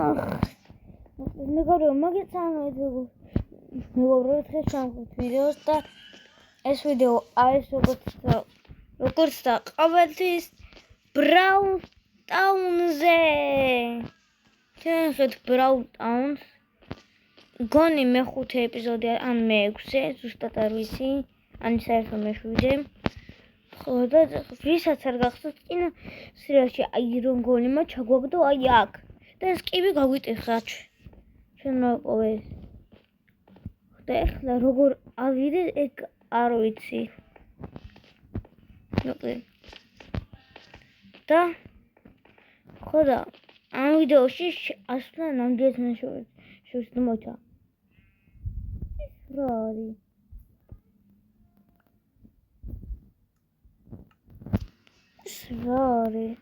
მეგობრებო, მოგესალმებით დღეს ჩამოვყრით ვიდეოს და ეს ვიდეო არის როგორც და ყოველთვის Brawl Town-ზე. Თქვენ Brawl Town-ს გონი მეხუთე ეპიზოდი ან მეექვსე, ზუსტად არ ვიცი, ან საერთოდ მეშვიდე. ხო და ვისაც არ გახსოვთ კინო სერიალში აი რომ გონიმა ჩაგვაგდო აი აქ და ეს კიბი გაგვიტეხა ჩვენ მოვყოვეს. და ეხლა როგორ ავიდე ეგ არ ვიცი. და ხო და ამ ვიდეოში ასვლა ნამდვილად შევს მოთა. რა არის? რა არის?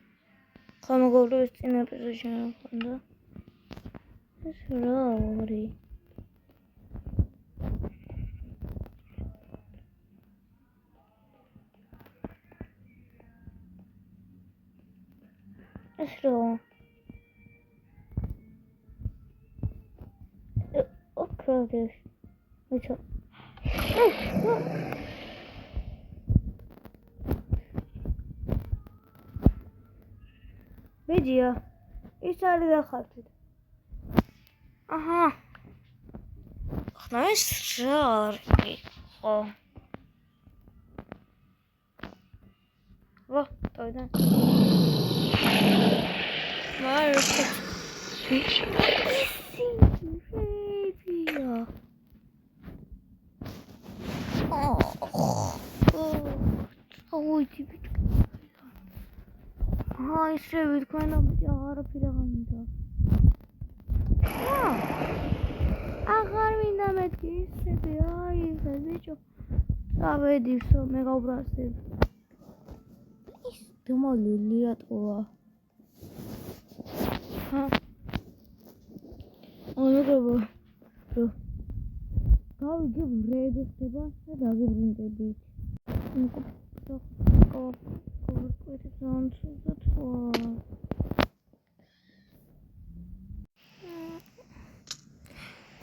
ხომ მეგობრებო ეს წინა ეპიზოდში ნახონდა. ეს რა არის? ეს რა? ოქროდეს. ვიჩო. ვიდეო ის არის ახალთით. აჰა. ხნა ეს რა არის? ხო. ვა, დავიდან. მარკეტ. Hi, David. Kind of ağrı piramida. Wow. Ağrı metki sebi ay sebi çok. Sabedi so mega brasel. İstema liliyat ola. Ha. Onu da bu. Tabii ki buraya da seba ne daha güzel bir.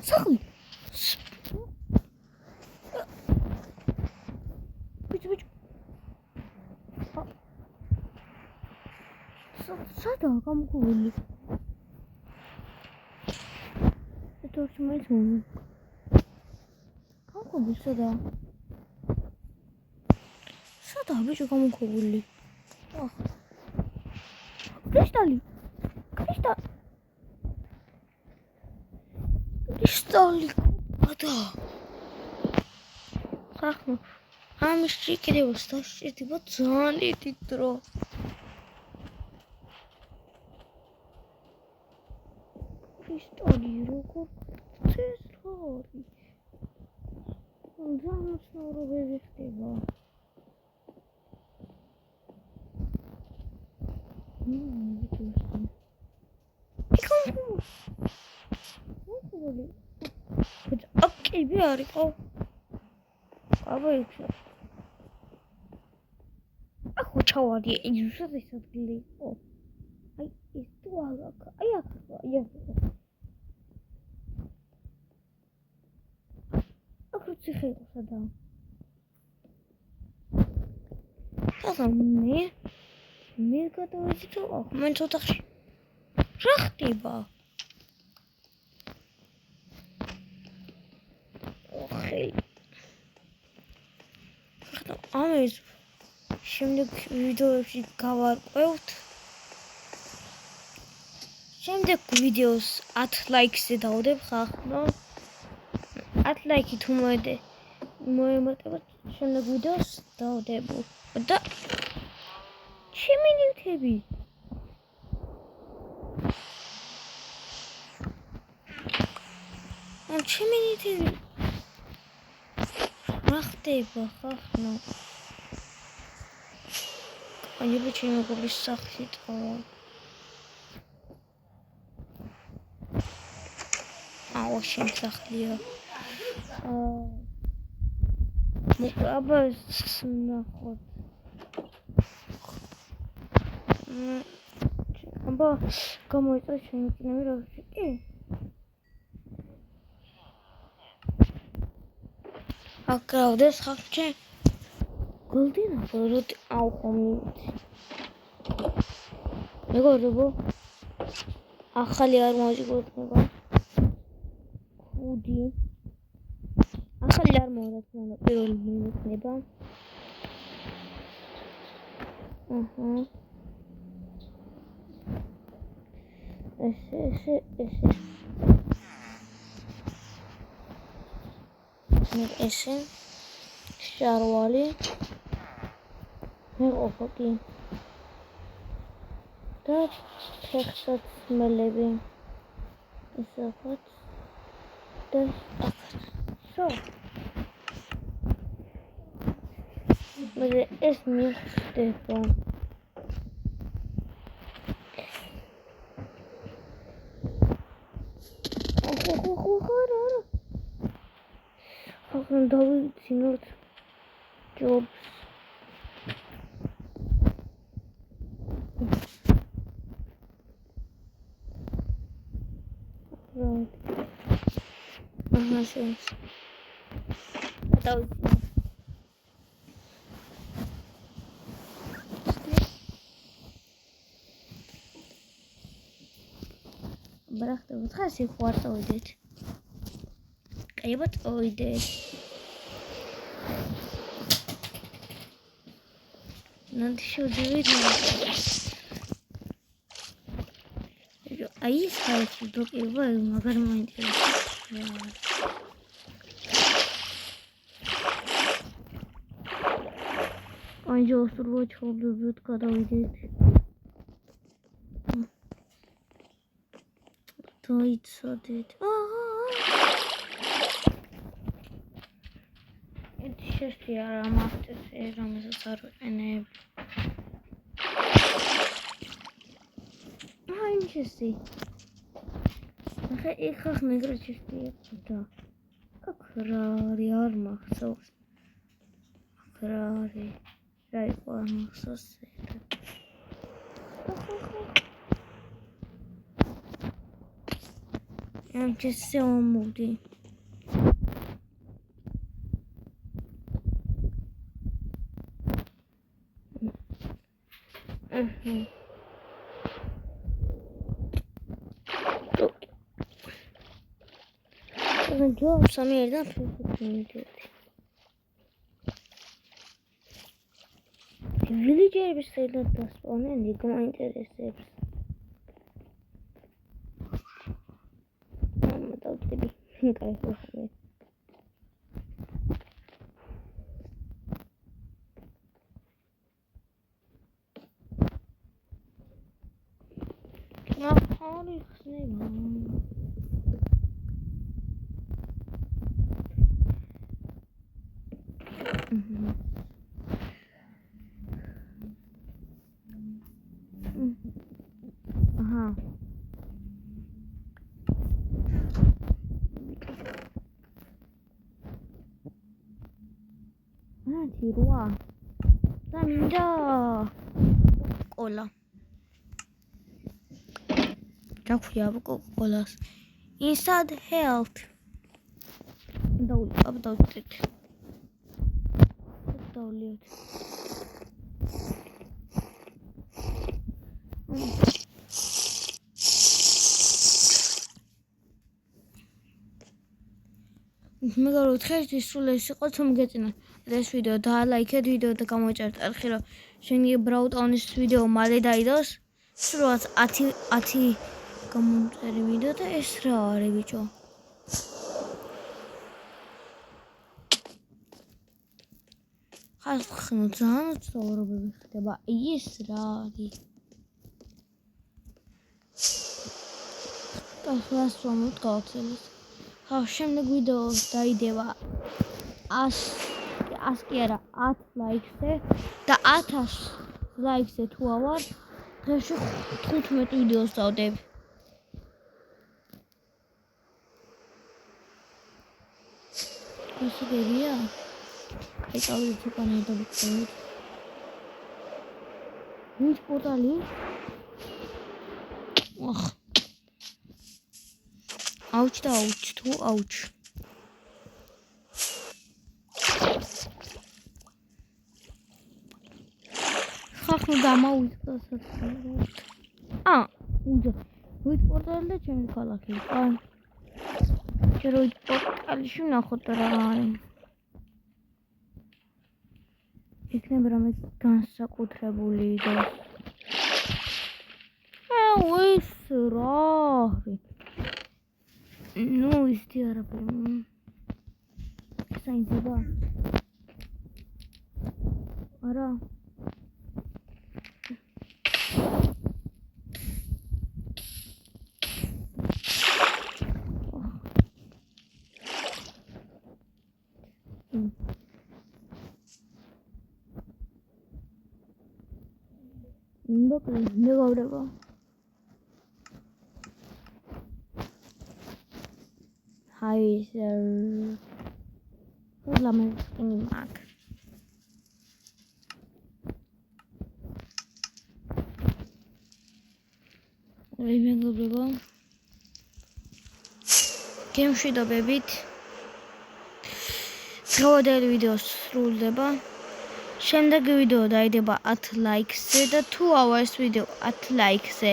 Sorry. Bitte. Sada kamu kuli. Itu cuma itu. Kamu bisa dah. Sada bitte kamu kuli. Oh. Kristal. Ada. Kaknu. Hamısı gidiyor. Staşçı bu zani titro. Kristal yürüyor. Kristal. Zanos noro bezektiva. Okay, bir harika. Abi işte. Aku çavar diye yüzü de satılıyor. Ay işte o alaka. Ayak. Aku çıkıyor sada. Tamam ne? Ne kadar acıdı o. Ben tutak. Rahat ba. Okay. Ama şimdi video cover koyut. Şimdi videos at likes davdeb xaxno. At like თუმდე მოემატებათ შემდეგ ვიდეოს დავდებო. და შემინივთები. ან შემინივთები. რა ხდება ხახნო? აი ბიჭი მოგlis სახით ყო. აუ შემსახლია. აბა ნახოთ. აბა გამოიწვა შემოწმები როლში კი აკრავდეს ხალხი გოლდინა როდი აუხომი მეგობრებო ახალი არ მოიგვექნება ხუდი ახალი არ მოიგვექნება პირველი მიიქნება ესე შარვალი მეყოფი და ფეხსაც მელები ესახაც და სო მე ეს მიხდება ახლა დავიცინოთ ჯობს შენს დავიცინოთ ბრახტებოთ ხასი ხوار წავიდეთ კაიბად წავიდეთ ნანტი შევდივით აი ეს ხალხი დოკება მაგარ მაინტერესებს აი ჯოსრო ჩხობდებით გადავიდეთ დაიცოდეთ ერთი არა მარტეს რომელსაც არ ვიყენებ აი ჩესი ახლა ეხა მეგრა ჩესი და აკრარი არ მახსოვს აკრარი რა იყო არ მახსოვს ამ ჩესი მომდი ჯობს ამერიდან ფიქრობდი ვილეჯერების შეიძლება დასპავნენ იქ მაინტერესებს დავწები კაი ხო ნახარი ხსნება aha თირვა და მინდა კოლა დაქვია კოლას instant health დავუწეთ დავლიოთ მეგობრებო დღეისთვის სულ ეს იყო თუმ გეწინათ ეს ვიდეო და ლაიქეთ ვიდეო და გამოიწერეთ არხი რომ შენი ბრაუტაუნის ვიდეო მალე დაიდოს სულაც 10 გამომწერი ვიდეო და ეს რა არის ბიჭო ხახნო ძალიან ცხოვრობები ხდება ეს რა არის ახლა სვამოთ გავცელოთ ხა შემდეგ ვიდეოს დაიდება 100 კი არა 10 ლაიქზე და 1000 ლაიქზე თუ ავარ დღეში 15 ვიდეოს დავდებ ასე გერია აი წავიდეთ უკან და ვიქცევით ვინც პორტალი აუჩ და აუჩ თუ აუჩ. ხახნ გამოვიწყდა საწყობად. უძო. ვით პორტალი და ჩემი ქალაქი. ჯეროით პორტალში ვნახოთ რა არის. იქნება რამე განსაკუთრებული იდეა. ის რა არის? ნუ ისეთი არაფერი. საინდება? არა. მეგობრებო. Hi sir. Lama ini mak. მეგობრებო. გემშვიდობებით. დღევანდელი ვიდეო სრულდება. შემდეგი ვიდეო დაიდება 10 ლაიქზე და თუ ავარს ვიდეო 10 ლაიქზე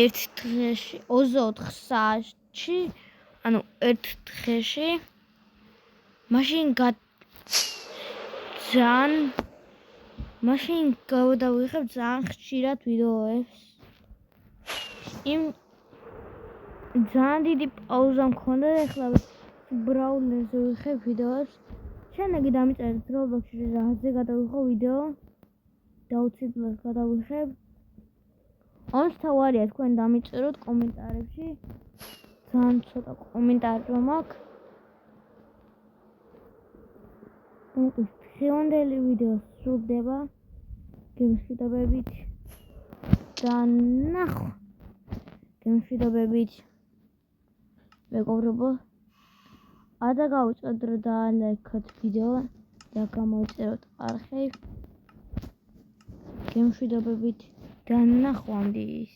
ერთ დღეში 24 საათში ანუ ერთ დღეში მაშინ გავდავიღებ ძალიან ხშირად ვიდეოებს იმ ძალიან დიდი პაუზა მქონდა და ეხლა ბრაუზერზე ვიღებ ვიდეოებს შემდეგი დამიწერეთ Roblox-ში რაღაცზე გადავიღო ვიდეო დაუცილებლად გადავიღებ ამის თავარია თქვენ დამიწეროთ კომენტარებში ძალიან ცოტა კომენტარი მაქვს დღევანდელი ვიდეო სრულდება გემშვიდობებით და ნახვა გემშვიდობებით მეგობრებო Ada გავუწევთ რომ დაალაიქოთ ვიდეო და გამოვწეროთ არხი. გემშვიდობებით და ნახვამდის.